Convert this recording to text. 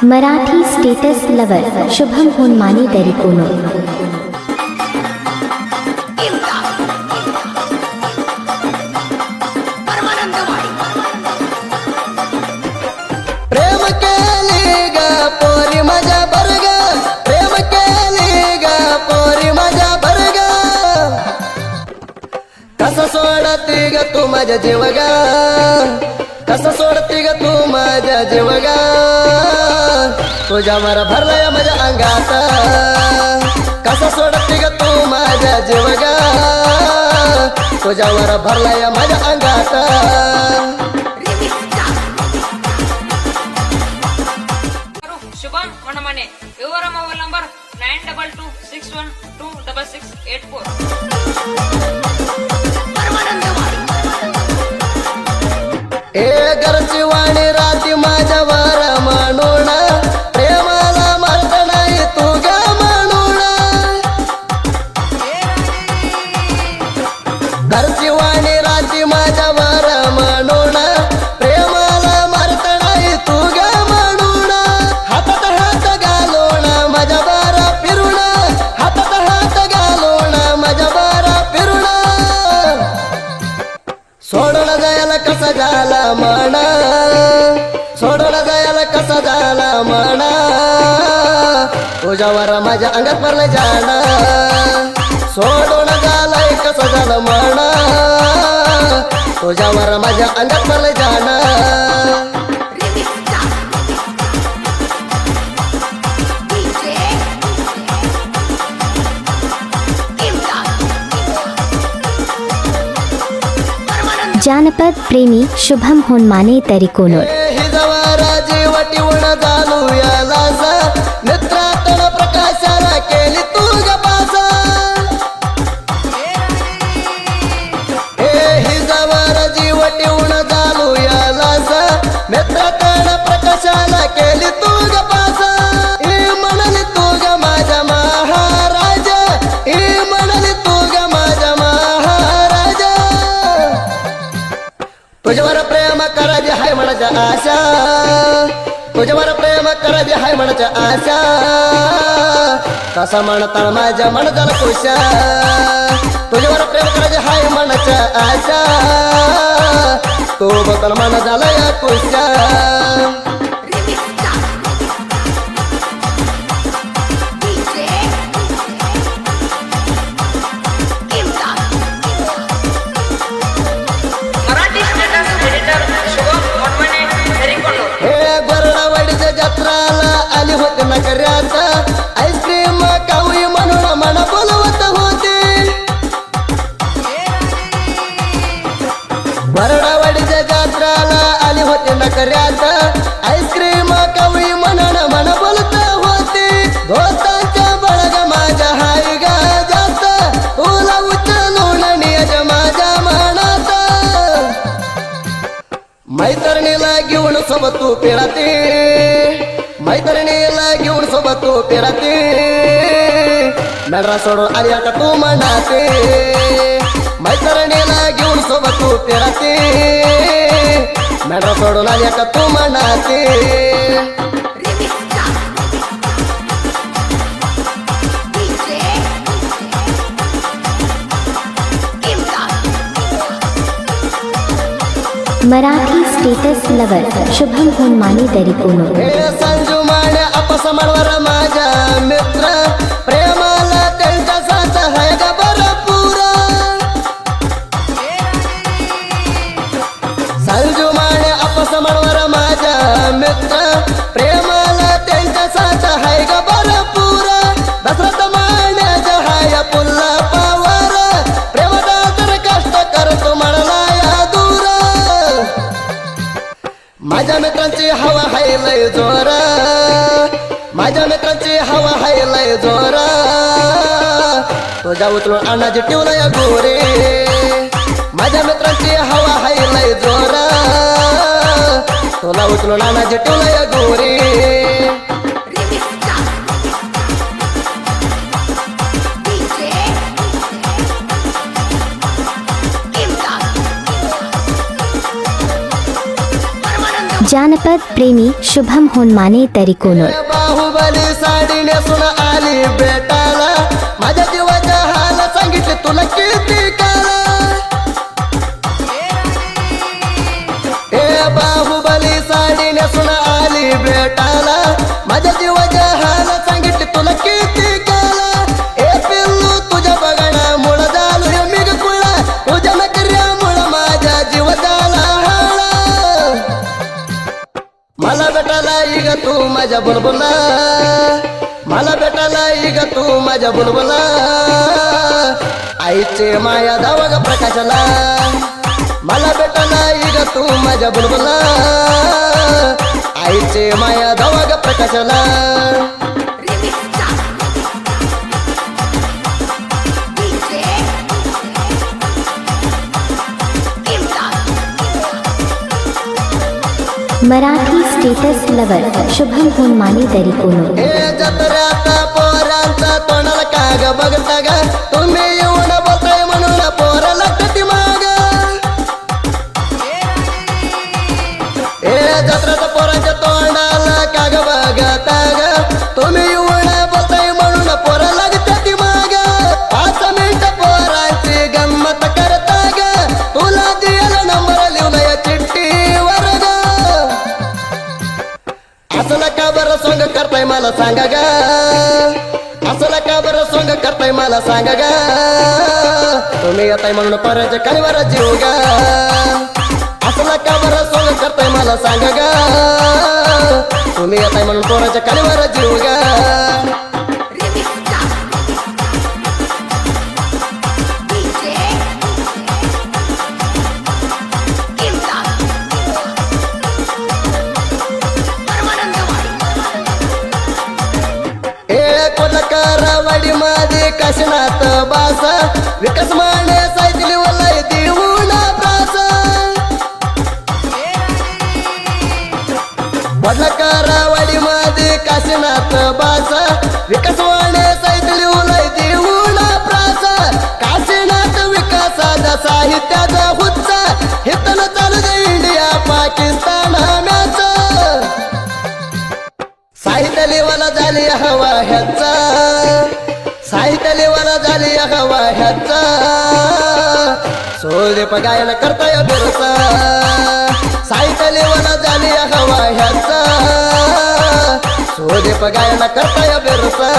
Marathi status lover Shubham हुनमाने दरिकोनो प्रेम केली ग पोरी माझ्या बरग प्रेम केली ग पोरी माझ्या बरग कसं सोडती ग तू माझ्या जीव ग कसं सोडती ग तू माझ्या जीव ग तुझ्यावर भरलाय माझ्या अंगात कसं सोडती ग तू माझ्या जीव ग तुझ्यावर भरलाय माझ्या अंगात शुभम हुनमाने ಇವರ ಮೊಬೈಲ್ ನಂಬರ್ 926126126684 ए घरची वाणी राती माझ्यावर म्हणून प्रेमाला मरत नाही तू ग म्हणून घरची वाणी राती माझ्यावर म्हणून प्रेमाला मरत नाही तू ग म्हणून हातात हात घालून माझ्या बारा फिरून हातात हात घालून माझ्या बारा फिरून सोडून जायला कसा झाला म्हणा सोडून जायला कसा झाला म्हणा तुझ्यावर माझ्या अंगात पडलं जाणं सोडून झालाय कसं झालं म्हणा तुझ्यावर माझ्या अंगात पडलं जाणं जानपद प्रेमी शुभम हुनमाने दरिकोनो हिजवारा जीवटी उण झालू याला मित्रातण प्रकाशाला केली तू गपासा हे हिजवारा जीवटी उण झालू याला मित्रातण प्रकाशाला केली तू गपासा ही म्हणाली तू ग माझ्या महाराज ही म्हणाली तू ग माझ्या महाराज तुझ्यावर प्रेम करायची हाय मनाच्या आशा तुझ्यावर प्रेम करायची हाय मनाच्या आशा तसा म्हणता माझ्या मनाला खुशा तुझ्यावर प्रेम करायची हाय मनाच्या आशा तो बदल मन झाला या खुशा मराठी स्टेटस एडिटर शुभम हुनमाने दरिकोनो हे बरडावाडीच्या जत्राला आली होती नगऱ्यात आईस्क्रीम खाऊया म्हणून मला बोलवत होते बरडावाडीच्या जत्राला आली होती नगऱ्यात आईस्क्रीम खाऊया म्हणून मला बोलत होते दोस्तांच्या बळग माझ्या हाय गा जास्त तुला उचलून नियज माझ्या मनात मैत्रिणीला घेऊन सोबत तू फिरते मैत्रिणीला घेऊन सोबत तू फिरते मेळरा सोडून आली आता तू म्हणाते मैत्रिणीला घेऊन सोबत तू फिरते मेळरा सोडून आली आता तू म्हणाते मराठी स्टेटस लवर शुभम हुनमाने दरिकोनो हे संजू माने आपस मनवर माझ्या मित्र प्रेमाला त्यांचा साथ हाय ग भरपूर संजू माने आपस मनवर माझ्या मित्र प्रेमाला त्यांचा साथ हाय ग भरपूर दसरथ माण्याच्या हाय पुल्ला पावर प्रेमदातर कष्ट करतो म्हणला या दूर माझ्या मित्रांची हवा हाय लय जोरा माझ्या मित्रांची हवा हाय लय जोरा तुझ्या उचलून अनाजी ठेवलं या गोरे माझ्या मित्रांची हवा हाय लय जोरा तुला उचलून अनाजी ठेवलं या गोरे जानपद चित्रपट प्रेमी शुभम होनमाने तरीकोनोर. बाहुबली साडी नेसून आली बेटाला, माझ्या जीवाच्या हाल सांगितले तुला किती काला. ए बाहुबली साडी नेसून आली बेटाला, माझ्या जीवाच्या हाल सांगितले तुला किती काला. ए पिल्लू तुझ्या बघण्यामुळं झालोय मी गुळा, तुझ्या नकऱ्यामुळं माझ्या जीव झाला हाला. मला भेटायला इग तू माझ्या बुलबुला, मला भेटायला इग तू माझ्या बुलबुला. आईचे माया धावा ग प्रकाशाला, मला भेटायला इग तू माझ्या बुलबुला. आईचे माया धावा ग प्रकाशाला. मराठी स्टेटस लवर शुभम होनमाने तरीकोनोर. हे जत्र्यात पोरांचा तोंडाला काग बघता ग, तुम्ही येऊन बोलताय म्हणून पोराला कधी माग. हे जत्र्यात पोरांच्या तोंडाला काग बघता ग, तुम्ही येऊन बोलताय म्हणून पोराला कधी माग. 5 मिनिट पोरांची गंमत करता ग, तुला दिला नंबर लिहून या चिठ्ठीवर ग. असला का बरं सोंग करताय मला सांगा ग, असला का बरं सोंग करताय मला सांगा ग. तुम्ही येताय म्हणून परत कालीवर जीव ग. असला का बरं सोंग करताय मला सांगा ग, तुम्ही येताय म्हणून पोराच्या कालीवर जीव ग. वाडी माझे काशीनाथ बासा, विकास माने सायकली वल्लाय देऊना प्रास. वाडी माझे काशीनाथ बासा, विकास माने सायकली वल्लाय देऊना प्रास. काशीनाथ विकासाचा साहित्याचा हुच्चा, हितन चालू दे इंडिया पाकिस्तान मॅच. साहित्य लेवाला झाली हवा ह्याचा, साहित्य लेवाला झाली हवा ह्याचा. सोलदीप गायन करताय बिरसा, साहित्य लेवाला झाली हवा ह्याचा. सोलदीप गायन करताय बिरसा.